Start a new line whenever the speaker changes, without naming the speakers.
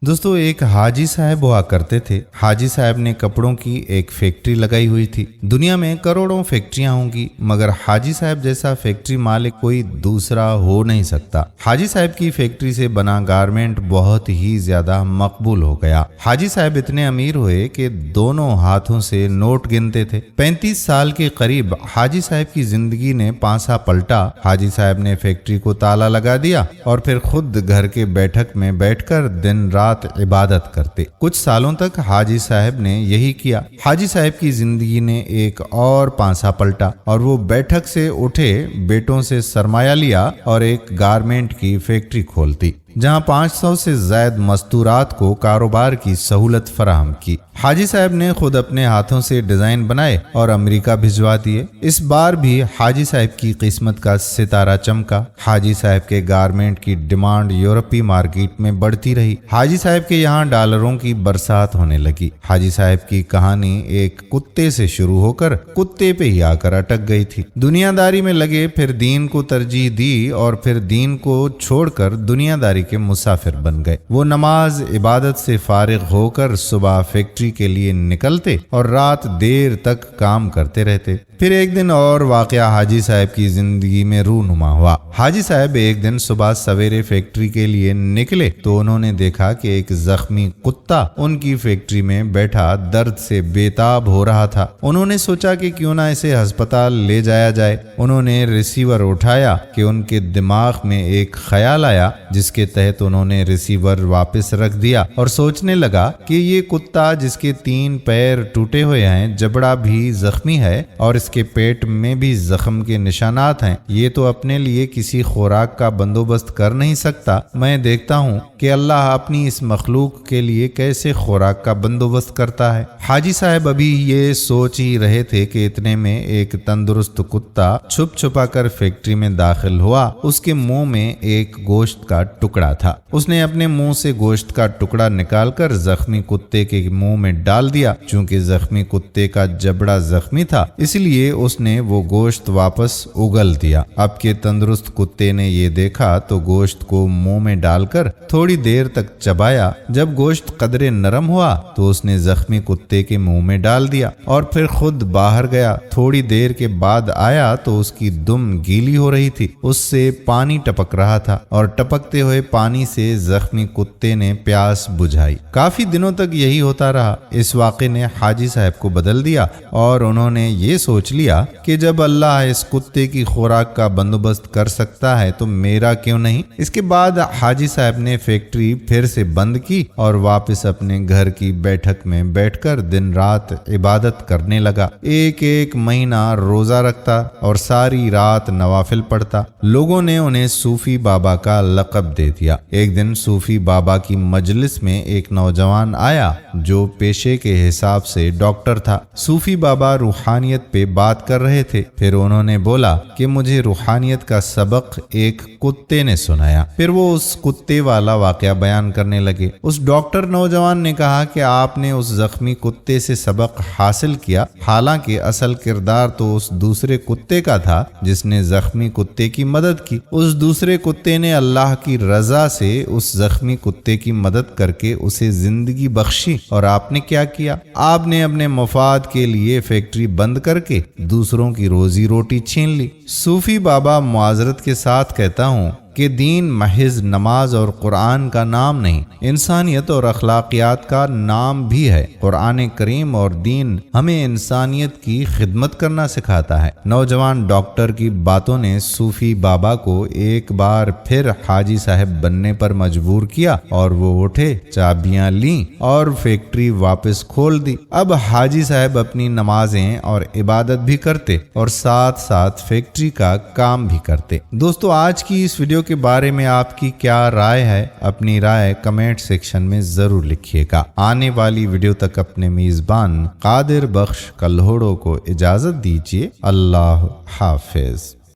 दोस्तों, एक हाजी साहब हुआ करते थे। हाजी साहब ने कपड़ों की एक फैक्ट्री लगाई हुई थी। दुनिया में करोड़ों फैक्ट्रियां होंगी, मगर हाजी साहब जैसा फैक्ट्री मालिक कोई दूसरा हो नहीं सकता। हाजी साहब की फैक्ट्री से बना गारमेंट बहुत ही ज्यादा मकबूल हो गया। हाजी साहब इतने अमीर हुए कि दोनों हाथों से नोट गिनते थे। 35 साल के करीब हाजी साहब की जिंदगी ने पांसा पलटा। हाजी साहब ने फैक्ट्री को ताला लगा दिया और फिर खुद घर के बैठक में बैठकर दिन रात इबादत करते। कुछ सालों तक हाजी साहब ने यही किया। हाजी साहब की जिंदगी ने एक और पांसा पलटा और वो बैठक से उठे, बेटों से सरमाया लिया और एक गारमेंट की फैक्ट्री खोलती, जहां 500 से ज्यादा मस्तूरात को कारोबार की सहूलत फराहम की। हाजी साहब ने खुद अपने हाथों से डिजाइन बनाए और अमेरिका भिजवा दिए। इस बार भी हाजी साहब की किस्मत का सितारा चमका। हाजी साहब के गारमेंट की डिमांड यूरोपीय मार्केट में बढ़ती रही। हाजी साहब के यहाँ डॉलरों की बरसात होने लगी। हाजी साहब की कहानी एक कुत्ते से शुरू होकर कुत्ते पे ही आकर अटक गई थी। दुनियादारी में लगे, फिर दीन को तरजीह दी और फिर दीन को छोड़कर दुनियादारी के मुसाफिर बन गए। वो नमाज इबादत से फारिग होकर सुबह फैक्ट्री के लिए निकलते और रात देर तक काम करते रहते। फिर एक दिन और वाकया हाजी साहब की जिंदगी में रूनुमा हुआ। हाजी साहब एक दिन सुबह सवेरे फैक्ट्री के लिए निकले तो उन्होंने देखा कि एक जख्मी कुत्ता उनकी फैक्ट्री में बैठा दर्द से बेताब हो रहा था। उन्होंने सोचा कि क्यों ना इसे अस्पताल ले जाया जाए। उन्होंने रिसीवर उठाया कि उनके दिमाग में एक ख्याल आया, जिसके तहत उन्होंने रिसीवर वापस रख दिया और सोचने लगा कि ये कुत्ता जिसके 3 पैर टूटे हुए हैं, जबड़ा भी जख्मी है और इसके पेट में भी जख्म के निशानात हैं, ये तो अपने लिए किसी खुराक का बंदोबस्त कर नहीं सकता। मैं देखता हूँ कि अल्लाह अपनी इस मखलूक के लिए कैसे खुराक का बंदोबस्त करता है। हाजी साहब अभी ये सोच ही रहे थे कि इतने में एक तंदुरुस्त कुत्ता छुप छुपा कर फैक्ट्री में दाखिल हुआ। उसके मुंह में एक गोश्त का टुकड़ा था। उसने अपने मुंह से गोश्त का टुकड़ा निकालकर जख्मी कुत्ते के मुंह में डाल दिया। चूंकि जख्मी कुत्ते का जबड़ा जख्मी था, इसलिए उसने वो गोश्त वापस उगल दिया। अब के तंदुरुस्त कुत्ते ने ये देखा तो गोश्त को मुंह में डालकर थोड़ी देर तक चबाया। जब गोश्त कदरे नरम हुआ तो उसने जख्मी कुत्ते के मुंह में डाल दिया और फिर खुद बाहर गया। थोड़ी देर के बाद आया तो उसकी दुम गीली हो रही थी, उससे पानी टपक रहा था और टपकते हुए पानी से जख्मी कुत्ते ने प्यास बुझाई। काफी दिनों तक यही होता रहा। इस वाक़े ने हाजी साहब को बदल दिया और उन्होंने ये सोच लिया कि जब अल्लाह इस कुत्ते की खुराक का बंदोबस्त कर सकता है तो मेरा क्यों नहीं। इसके बाद हाजी साहब ने फैक्ट्री फिर से बंद की और वापस अपने घर की बैठक में बैठकर दिन रात इबादत करने लगा। एक एक महीना रोजा रखता और सारी रात नवाफिल पढ़ता। लोगों ने उन्हें सूफी बाबा का लक़ब दे दिया। एक दिन सूफी बाबा की मजलिस में एक नौजवान आया जो पेशे के हिसाब से डॉक्टर था। सूफी बाबा रूहानियत पे बात कर रहे थे। फिर उन्होंने बोला कि मुझे रूहानियत का सबक एक कुत्ते ने सुनाया। फिर वो उस कुत्ते वाला वाकया बयान करने लगे। उस डॉक्टर नौजवान ने कहा कि आपने उस जख्मी कुत्ते से सबक हासिल किया, हालांकि असल किरदार तो उस दूसरे कुत्ते का था जिसने जख्मी कुत्ते की मदद की। उस दूसरे कुत्ते ने अल्लाह की रजा से उस जख्मी कुत्ते की मदद करके उसे जिंदगी बख्शी और आपने क्या किया? आपने अपने मफाद के लिए फैक्ट्री बंद करके दूसरों की रोजी रोटी छीन ली। सूफी बाबा मुआजरत के साथ कहता हूँ कि दीन महज नमाज और कुरान का नाम नहीं, इंसानियत और अखलाकियात का नाम भी है। कुरान करीम और दीन हमें इंसानियत की खिदमत करना सिखाता है। नौजवान डॉक्टर की बातों ने सूफी बाबा को एक बार फिर हाजी साहब बनने पर मजबूर किया और वो उठे, चाबियां ली और फैक्ट्री वापस खोल दी। अब हाजी साहब अपनी नमाजें और इबादत भी करते और साथ साथ फैक्ट्री का काम भी करते। दोस्तों, आज की इस वीडियो के बारे में आपकी क्या राय है? अपनी राय कमेंट सेक्शन में जरूर लिखिएगा। आने वाली वीडियो तक अपने मेजबान कादिर बख्श कल्होड़ो को इजाजत दीजिए। अल्लाह हाफिज।